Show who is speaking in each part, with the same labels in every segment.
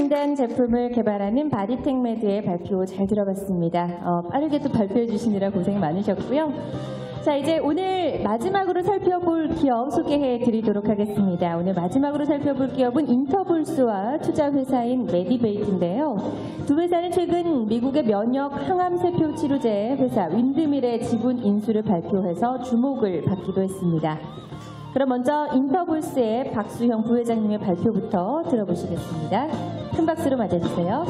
Speaker 1: 첨단 제품을 개발하는 바디텍메드의 발표 잘 들어봤습니다. 빠르게 또 발표해 주시느라 고생 많으셨고요. 자, 이제 오늘 마지막으로 살펴볼 기업 소개해 드리도록 하겠습니다. 오늘 마지막으로 살펴볼 기업은 인터볼스와 투자회사인 메디베이트인데요. 두 회사는 최근 미국의 면역 항암세포 치료제 회사 윈드밀의 지분 인수를 발표해서 주목을 받기도 했습니다. 그럼 먼저 인터볼스의 박수형 부회장님의 발표부터 들어보시겠습니다. 큰 박수로 맞아주세요.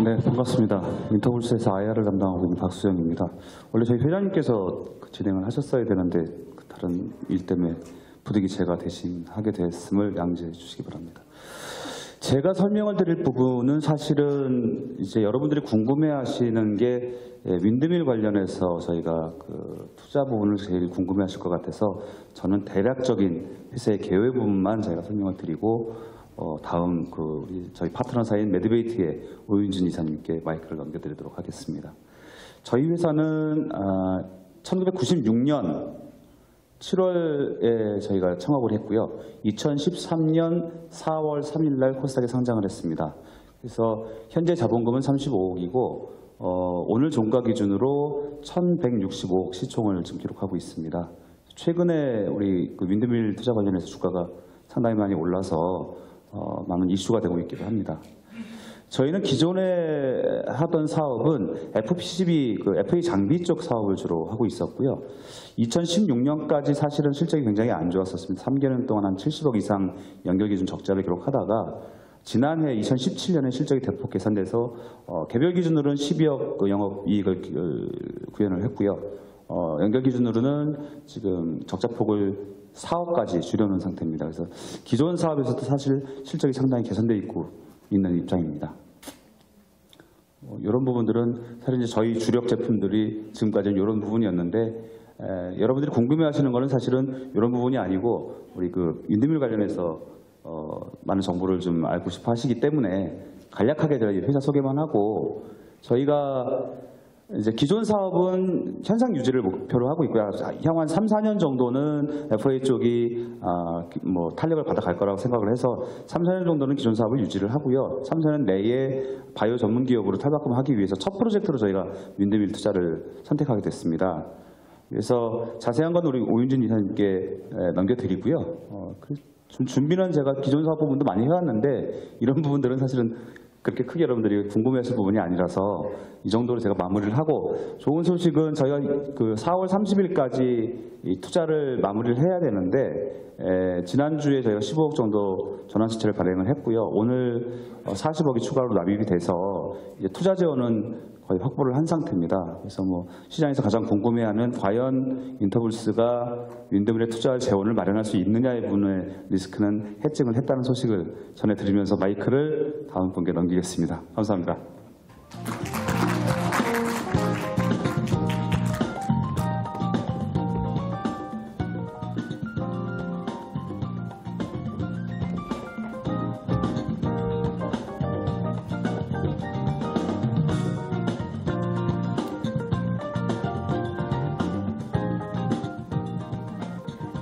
Speaker 2: 네, 반갑습니다. 인터볼스에서 IR을 담당하고 있는 박수영입니다. 원래 저희 회장님께서 진행을 하셨어야 되는데 다른 일 때문에 부득이 제가 대신 하게 됐음을 양지해 주시기 바랍니다. 제가 설명을 드릴 부분은 사실은 이제 여러분들이 궁금해하시는 게 윈드밀 관련해서 저희가 그 투자 부분을 제일 궁금해하실 것 같아서 저는 대략적인 회사의 계획 부분만 제가 설명을 드리고 다음 우리 저희 파트너사인 메디베이트의 오윤진 이사님께 마이크를 넘겨드리도록 하겠습니다. 저희 회사는 1996년 7월에 저희가 창업을 했고요. 2013년 4월 3일 날 코스닥에 상장을 했습니다. 그래서 현재 자본금은 35억이고 오늘 종가 기준으로 1,165억 시총을 지금 기록하고 있습니다. 최근에 우리 윈드밀 투자 관련해서 주가가 상당히 많이 올라서 많은 이슈가 되고 있기도 합니다. 저희는 기존에 하던 사업은 FPCB, FA 장비 쪽 사업을 주로 하고 있었고요. 2016년까지 사실은 실적이 굉장히 안 좋았었습니다. 3개년 동안 한 70억 이상 연결기준 적자를 기록하다가 지난해 2017년에 실적이 대폭 개선돼서 개별 기준으로는 12억 영업이익을 구현을 했고요. 연결 기준으로는 지금 적자폭을 4억까지 줄여놓은 상태입니다. 그래서 기존 사업에서도 사실 실적이 상당히 개선되어 있는 입장입니다. 이런 부분들은 사실 이제 저희 주력 제품들이 지금까지는 이런 부분이었는데 여러분들이 궁금해하시는 거는 사실은 이런 부분이 아니고 우리 윈드밀 관련해서 많은 정보를 좀 알고 싶어 하시기 때문에 간략하게 제가 회사 소개만 하고 저희가 이제 기존 사업은 현상 유지를 목표로 하고 있고요. 향후 한 3, 4년 정도는 FA 쪽이 탄력을 받아갈 거라고 생각을 해서 3, 4년 정도는 기존 사업을 유지를 하고요. 3, 4년 내에 바이오 전문 기업으로 탈바꿈하기 위해서 첫 프로젝트로 저희가 윈드밀 투자를 선택하게 됐습니다. 그래서 자세한 건 우리 오윤진 이사님께 넘겨드리고요. 좀 준비는 제가 기존 사업 부분도 많이 해왔는데 이런 부분들은 사실은 그렇게 크게 여러분들이 궁금해하실 부분이 아니라서 이 정도로 제가 마무리를 하고 좋은 소식은 저희가 4월 30일까지 투자를 마무리를 해야 되는데 지난주에 저희가 15억 정도 전환시채를 발행을 했고요. 오늘 40억이 추가로 납입이 돼서 이제 투자 재원은 거의 확보를 한 상태입니다. 그래서 시장에서 가장 궁금해하는 과연 인터볼스가 윈드밀에 투자할 재원을 마련할 수 있느냐의 부분의 리스크는 해증을 했다는 소식을 전해드리면서 마이크를 다음 분께 넘기겠습니다. 감사합니다.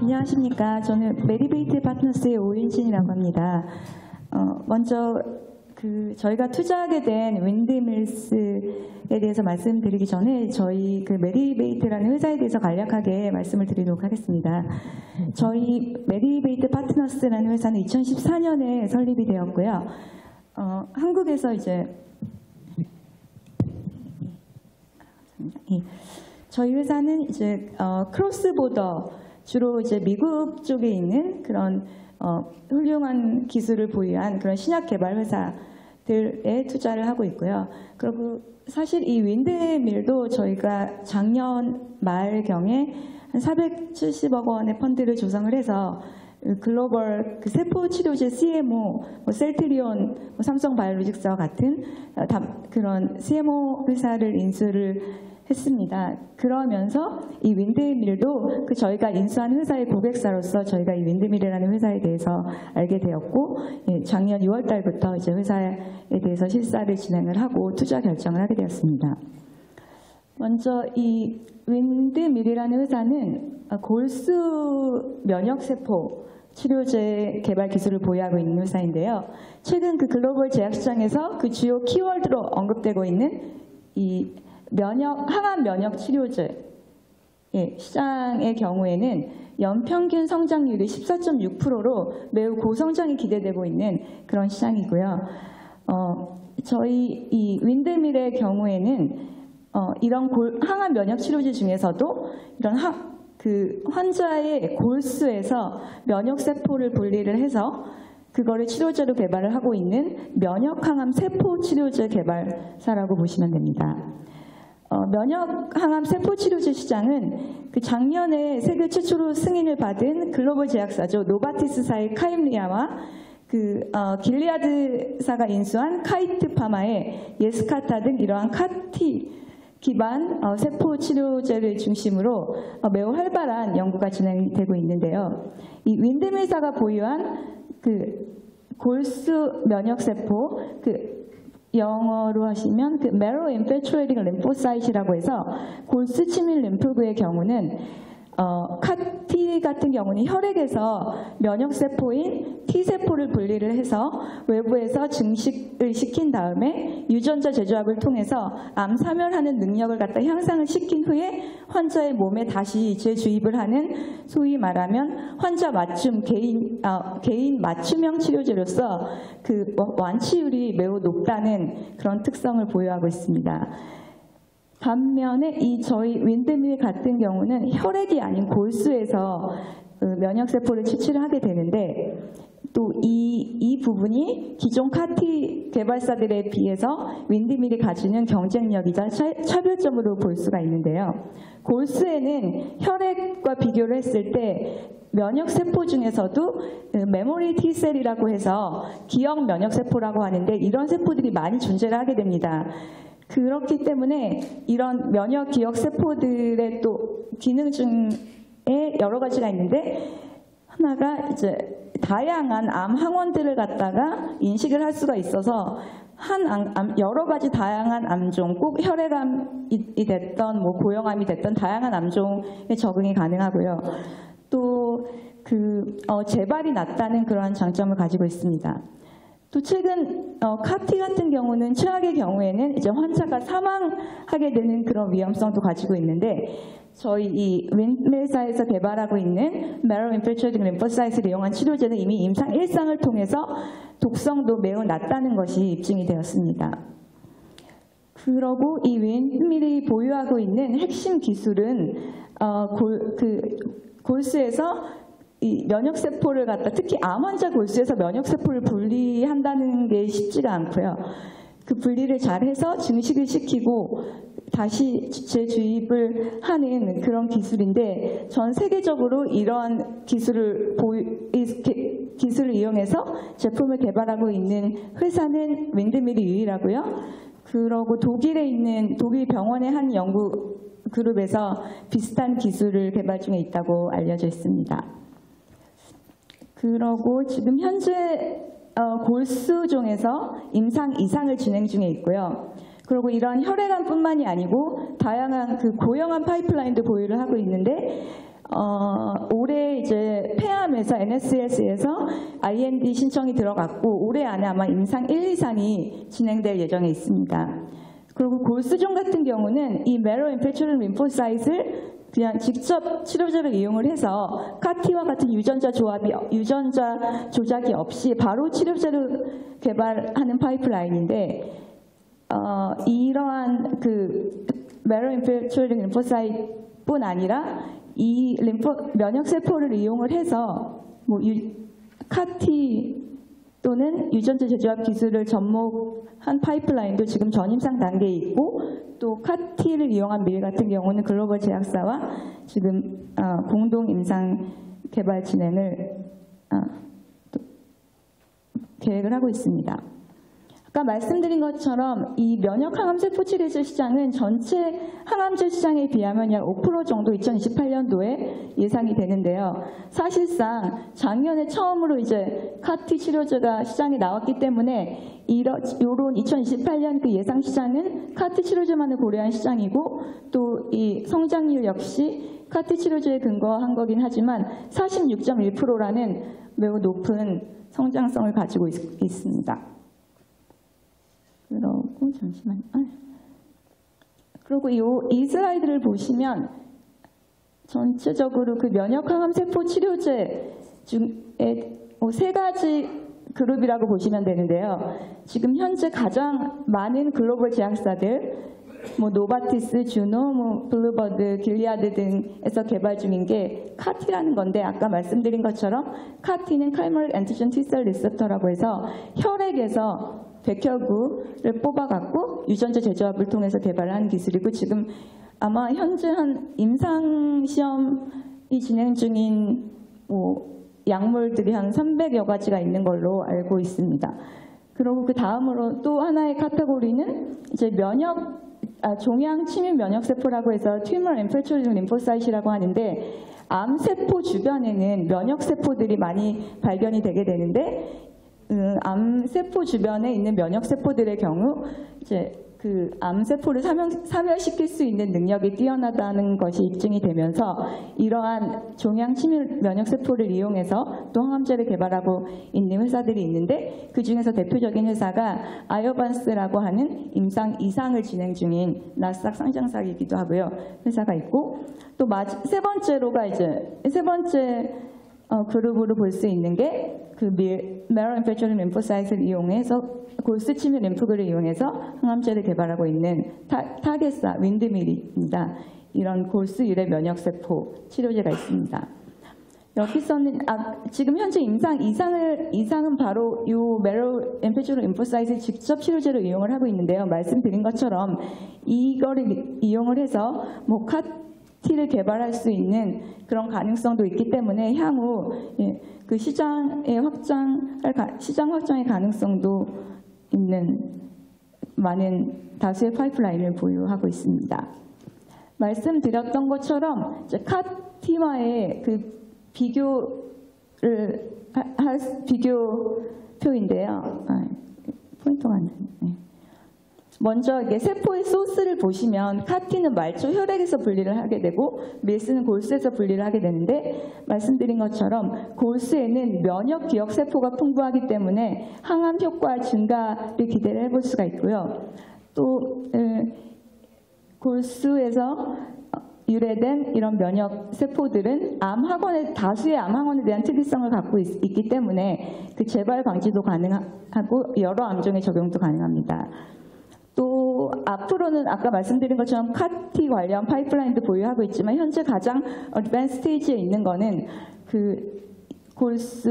Speaker 3: 안녕하십니까. 저는 메디베이트 파트너스의 오윤진이라고 합니다. 먼저 저희가 투자하게 된 윈드밀스에 대해서 말씀드리기 전에 저희 메디베이트라는 회사에 대해서 간략하게 말씀을 드리도록 하겠습니다. 저희 메디베이트 파트너스라는 회사는 2014년에 설립이 되었고요. 한국에서 이제 저희 회사는 이제 크로스보더 주로 이제 미국 쪽에 있는 그런 훌륭한 기술을 보유한 그런 신약 개발 회사들에 투자를 하고 있고요. 그리고 사실 이 윈드밀도 저희가 작년 말경에 한 470억 원의 펀드를 조성을 해서 글로벌 세포 치료제 CMO, 셀트리온, 삼성바이오로직스와 같은 그런 CMO 회사를 인수를 했습니다. 그러면서 이 윈드밀도 저희가 인수한 회사의 고객사로서 저희가 이 윈드밀이라는 회사에 대해서 알게 되었고, 작년 6월 달부터 이제 회사에 대해서 실사를 진행을 하고 투자 결정을 하게 되었습니다. 먼저 이 윈드밀이라는 회사는 골수 면역세포 치료제 개발 기술을 보유하고 있는 회사인데요. 최근 그 글로벌 제약시장에서 그 주요 키워드로 언급되고 있는 이 항암 면역 치료제 시장의 경우에는 연평균 성장률이 14.6%로 매우 고성장이 기대되고 있는 그런 시장이고요. 저희 이 윈드밀의 경우에는 이런 항암 면역 치료제 중에서도 이런 환자의 골수에서 면역 세포를 분리를 해서 그거를 치료제로 개발을 하고 있는 면역 항암 세포 치료제 개발사라고 보시면 됩니다. 면역 항암 세포 치료제 시장은 그 작년에 세계 최초로 승인을 받은 글로벌 제약사죠. 노바티스사의 카임리아와 길리아드사가 인수한 카이트 파마의 예스카타 등 이러한 카티 기반 세포 치료제를 중심으로 매우 활발한 연구가 진행되고 있는데요. 이 윈드밀사가 보유한 그 골수 면역 세포, 영어로 하시면 Marrow Infiltrating Lymphocyte이라고 해서 골수 침입 림프구의 경우는 CAR-T 같은 경우는 혈액에서 면역세포인 T세포를 분리를 해서 외부에서 증식을 시킨 다음에 유전자 재조합을 통해서 암 사멸하는 능력을 향상을 시킨 후에 환자의 몸에 다시 재주입을 하는 소위 말하면 환자 맞춤 개인 맞춤형 치료제로서 그 완치율이 매우 높다는 그런 특성을 보유하고 있습니다. 반면에 저희 윈드밀 같은 경우는 혈액이 아닌 골수에서 면역세포를 추출을 하게 되는데 또 이 부분이 기존 CAR-T 개발사들에 비해서 윈드밀이 가지는 경쟁력이자 차별점으로 볼 수가 있는데요. 골수에는 혈액과 비교를 했을 때 면역세포 중에서도 메모리 T셀이라고 해서 기억 면역세포라고 하는데 이런 세포들이 많이 존재를 하게 됩니다. 그렇기 때문에 이런 면역 기억 세포들의 또 기능 중에 여러 가지가 있는데 하나가 이제 다양한 암 항원들을 갖다가 인식을 할 수가 있어서 여러 가지 다양한 암종, 꼭 혈액암이 됐던 고형암이 됐던 다양한 암종에 적응이 가능하고요. 또 재발이 낮다는 그러한 장점을 가지고 있습니다. 또 최근 CAR-T 같은 경우는 최악의 경우에는 이제 환자가 사망하게 되는 그런 위험성도 가지고 있는데 저희 이 윈밀사에서 개발하고 있는 Marrow Infiltrating Lymphocyte를 이용한 치료제는 이미 임상 1상을 통해서 독성도 매우 낮다는 것이 입증이 되었습니다. 그러고 이 윈밀이 보유하고 있는 핵심 기술은 골수에서 이 면역세포를 특히 암 환자 골수에서 면역세포를 분리한다는 게 쉽지가 않고요. 그 분리를 잘해서 증식을 시키고 다시 재주입을 하는 그런 기술인데 전 세계적으로 이러한 기술을 이용해서 제품을 개발하고 있는 회사는 윈드밀이 유일하고요. 그러고 독일 병원의 한 연구 그룹에서 비슷한 기술을 개발 중에 있다고 알려져 있습니다. 그러고 지금 현재 골수종에서 임상 2상을 진행 중에 있고요. 그리고 이러한 혈액암뿐만이 아니고 다양한 고형암 파이프라인도 보유를 하고 있는데 올해 이제 폐암에서 NSS에서 IND 신청이 들어갔고 올해 안에 아마 임상 1, 2상이 진행될 예정에 있습니다. 그리고 골수종 같은 경우는 이 Marrow Infiltrating Lymphocyte를 그냥 직접 치료제를 이용을 해서 CAR-T와 같은 유전자 조작이 없이 바로 치료제를 개발하는 파이프라인인데 이러한 Marrow Infiltrating Lymphocyte뿐 아니라 이 면역세포를 이용을 해서 CAR-T 또는 유전자 재조합 기술을 접목한 파이프라인도 지금 전임상 단계에 있고 또 CAR-T를 이용한 밀 같은 경우는 글로벌 제약사와 지금 공동 임상 개발 진행을 계획을 하고 있습니다. 아까 말씀드린 것처럼 이 면역 항암 세포 치료제 시장은 전체 항암제 시장에 비하면 약 5% 정도 2028년도에 예상이 되는데요. 사실상 작년에 처음으로 이제 CAR-T 치료제가 시장에 나왔기 때문에 이런 2028년 예상 시장은 CAR-T 치료제만을 고려한 시장이고 또 이 성장률 역시 CAR-T 치료제에 근거한 거긴 하지만 46.1%라는 매우 높은 성장성을 가지고 있습니다. 그리고 잠시만요. 그리고 이 슬라이드를 보시면 전체적으로 그 면역항암 세포 치료제 중에 세 가지 그룹이라고 보시면 되는데요. 지금 현재 가장 많은 글로벌 제약사들, 노바티스, 주노, 블루버드, 길리아드 등에서 개발 중인 게 카티라는 건데, 아까 말씀드린 것처럼 카티는 칼모릭 엔티젠 T셀 리셉터라고 해서 혈액에서 백혈구를 뽑아갖고 유전자 재조합을 통해서 개발한 기술이고, 지금 아마 현재 한 임상 시험이 진행 중인 약물들이 한 300여 가지가 있는 걸로 알고 있습니다. 그리고 그 다음으로 또 하나의 카테고리는 이제 종양 침입 면역세포라고 해서 튜머 인필트레이팅 림포사이트라고 하는데, 암세포 주변에는 면역세포들이 많이 발견이 되게 되는데, 암세포 주변에 있는 면역세포들의 경우 이제 그 암세포를 사멸시킬 수 있는 능력이 뛰어나다는 것이 입증이 되면서, 이러한 종양 침입 면역세포를 이용해서 또 항암제를 개발하고 있는 회사들이 있는데, 그 중에서 대표적인 회사가 아이어반스라고 하는 임상 2상을 진행 중인 나스닥 상장사이기도 하고요. 회사가 있고, 또 세 번째 그룹으로 볼 수 있는 게 그 메러 인필트레이팅 림포사이트를 이용해서 골수 침입 림프구를 이용해서 항암제를 개발하고 있는 타겟사 윈드밀입니다. 이런 골수 유래 면역세포 치료제가 있습니다. 여기서는 지금 현재 임상 2상은 바로 이 메러 인필트레이팅 림포사이트 직접 치료제로 이용을 하고 있는데요. 말씀드린 것처럼 이거를 이용을 해서 CAR-T를 개발할 수 있는 그런 가능성도 있기 때문에 향후 그 시장 확장의 가능성도 있는 많은 다수의 파이프라인을 보유하고 있습니다. 말씀드렸던 것처럼 CAR-T와의 그 비교표인데요. 포인터가 안 되네. 먼저 이게 세포의 소스를 보시면 CAR-T는 말초 혈액에서 분리를 하게 되고 밀스는 골수에서 분리를 하게 되는데, 말씀드린 것처럼 골수에는 면역 기억 세포가 풍부하기 때문에 항암 효과 증가를 기대를 해볼 수가 있고요. 또 골수에서 유래된 이런 면역 세포들은 다수의 암 항원에 대한 특이성을 갖고 있기 때문에 그 재발 방지도 가능하고 여러 암종의 적용도 가능합니다. 또 앞으로는 아까 말씀드린 것처럼 CAR-T 관련 파이프라인도 보유하고 있지만, 현재 가장 어드밴스 스테이지에 있는 거는 그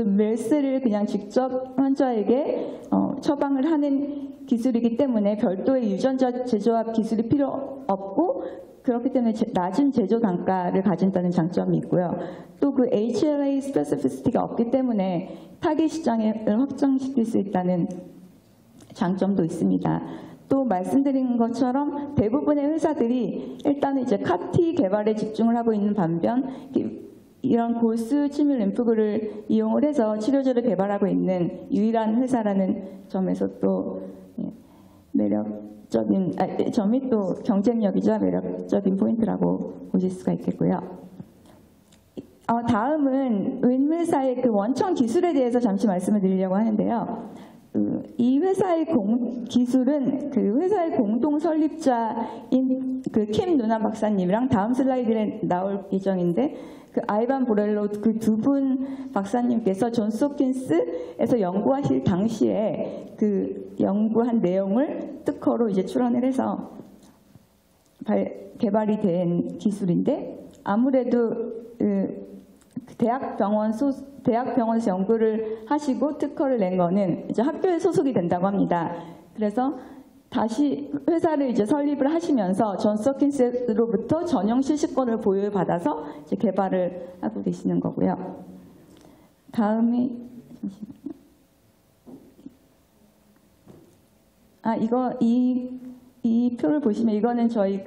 Speaker 3: 밀스를 그냥 직접 환자에게 처방을 하는 기술이기 때문에 별도의 유전자 재조합 기술이 필요 없고, 그렇기 때문에 낮은 제조 단가를 가진다는 장점이 있고요. 또 그 HLA 스페시피시티가 없기 때문에 타겟 시장을 확장시킬 수 있다는 장점도 있습니다. 또 말씀드린 것처럼 대부분의 회사들이 일단은 이제 CAR-T 개발에 집중을 하고 있는 반면, 이런 골수 침입 림프구를 이용을 해서 치료제를 개발하고 있는 유일한 회사라는 점에서 또 매력적인 점이 또 경쟁력이자 매력적인 포인트라고 보실 수가 있겠고요. 다음은 윈회사의 그 원천 기술에 대해서 잠시 말씀을 드리려고 하는데요. 이 회사의 기술은 그 회사의 공동 설립자인 그 킴 누나 박사님이랑 다음 슬라이드에 나올 예정인데, 그 아이반 보렐로 그 두 분 박사님께서 존스 홉킨스에서 연구하실 당시에 그 연구한 내용을 특허로 이제 출원을 해서 개발이 된 기술인데, 아무래도 대학병원에서 연구를 하시고 특허를 낸 거는 이제 학교에 소속이 된다고 합니다. 그래서 다시 회사를 이제 설립을 하시면서 존스 홉킨스로부터 전용 실시권을 보유받아서 이제 개발을 하고 계시는 거고요. 다음이 이 표를 보시면, 이거는 저희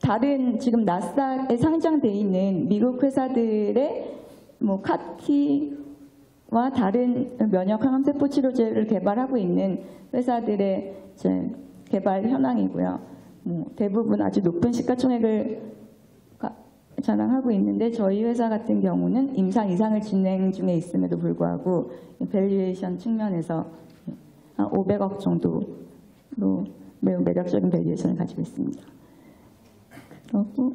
Speaker 3: 다른 지금 나스닥에 상장돼 있는 미국 회사들의 CAR-T와 다른 면역 항암 세포 치료제를 개발하고 있는 회사들의 이제 개발 현황이고요. 대부분 아주 높은 시가총액을 자랑하고 있는데 저희 회사 같은 경우는 임상 이상을 진행 중에 있음에도 불구하고 밸류에이션 측면에서 한 500억 정도로 매우 매력적인 밸류에이션을 가지고 있습니다. 그리고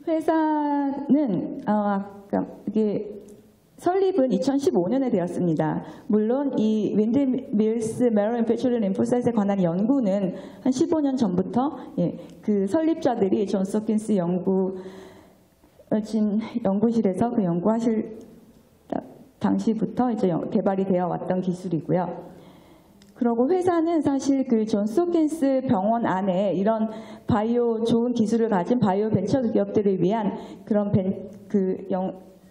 Speaker 3: 회사는 아까 이게 설립은 2015년에 되었습니다. 물론 이 윈드밀스 메러인 페트롤 림포사이트에 관한 연구는 한 15년 전부터 그 설립자들이 존스 홉킨스 연구실에서 그 연구하실 당시부터 이제 개발이 되어 왔던 기술이고요. 그리고 회사는 사실 그 존스 홉킨스 병원 안에 이런 좋은 기술을 가진 바이오 벤처 기업들을 위한 그런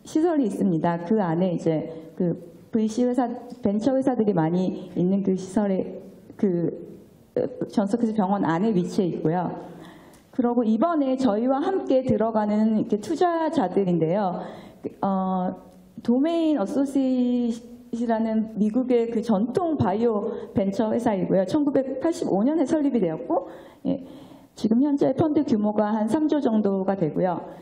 Speaker 3: 시설이 있습니다. 그 안에 이제 그 VC 회사, 벤처 회사들이 많이 있는 그 시설에 존스 홉킨스 병원 안에 위치해 있고요. 그리고 이번에 저희와 함께 들어가는 이렇게 투자자들인데요. 도메인 어소시에이션이라는 미국의 그 전통 바이오 벤처 회사이고요. 1985년에 설립이 되었고, 지금 현재 펀드 규모가 한 3조 정도가 되고요.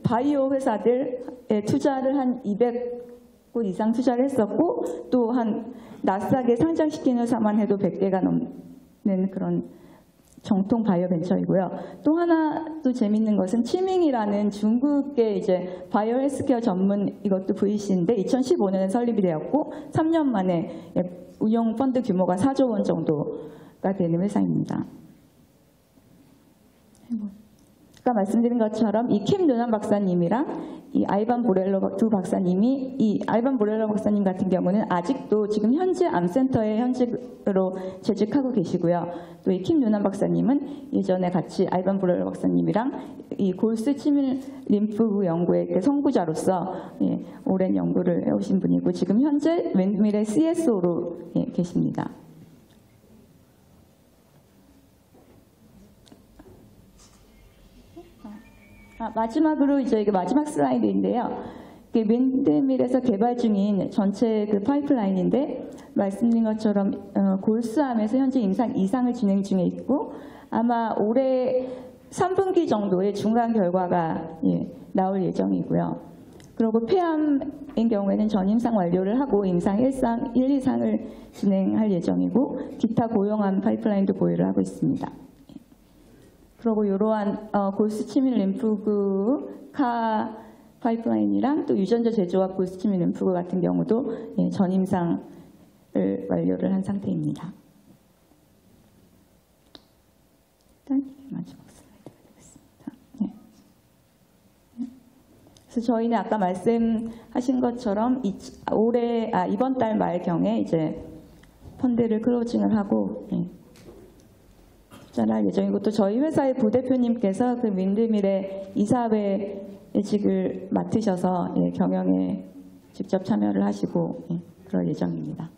Speaker 3: 바이오 회사들에 투자를 한 200곳 이상 투자를 했었고, 또 한 나스닥에 상장시키는 회사만 해도 100개가 넘는 그런 정통 바이오 벤처이고요. 또 하나 또 재밌는 것은 치밍이라는 중국의 이제 바이오 헬스케어 전문 이것도 VC인데 2015년에 설립이 되었고 3년 만에 운용 펀드 규모가 4조 원 정도가 되는 회사입니다. 아까 말씀드린 것처럼 이 킴 누난 박사님이랑 이 아이반 보렐로 두 박사님이 이 아이반 보렐로 박사님 같은 경우는 아직도 지금 현재 암센터에 현직으로 재직하고 계시고요. 또 이 킴 누난 박사님은 예전에 같이 아이반 보렐로 박사님이랑 이 골스 치밀 림프구 연구의 선구자로서 오랜 연구를 해오신 분이고 지금 현재 윈드밀의 CSO로 계십니다. 마지막으로 이제 이게 마지막 슬라이드인데요. 윈드밀에서 개발 중인 전체 그 파이프라인인데 말씀드린 것처럼 골스암에서 현재 임상 이상을 진행 중에 있고 아마 올해 3분기 정도에 중간 결과가 나올 예정이고요. 그리고 폐암인 경우에는 전임상 완료를 하고 임상 1상, 1, 2상을 진행할 예정이고 기타 고용암 파이프라인도 보유를 하고 있습니다. 그리고 이러한 골스 치밀 림프구 카 파이프라인이랑 또 유전자 제조합 골스 치밀 림프구 같은 경우도 전임상을 완료를 한 상태입니다. 일단 마지막 슬라이드가 되겠습니다. 그래서 저희는 아까 말씀하신 것처럼 이번 달 말경에 이제 펀드를 클로징을 하고 할 예정이고 또 저희 회사의 부대표님께서 그 윈드밀의 이사회직을 맡으셔서 경영에 직접 참여를 하시고 그럴 예정입니다.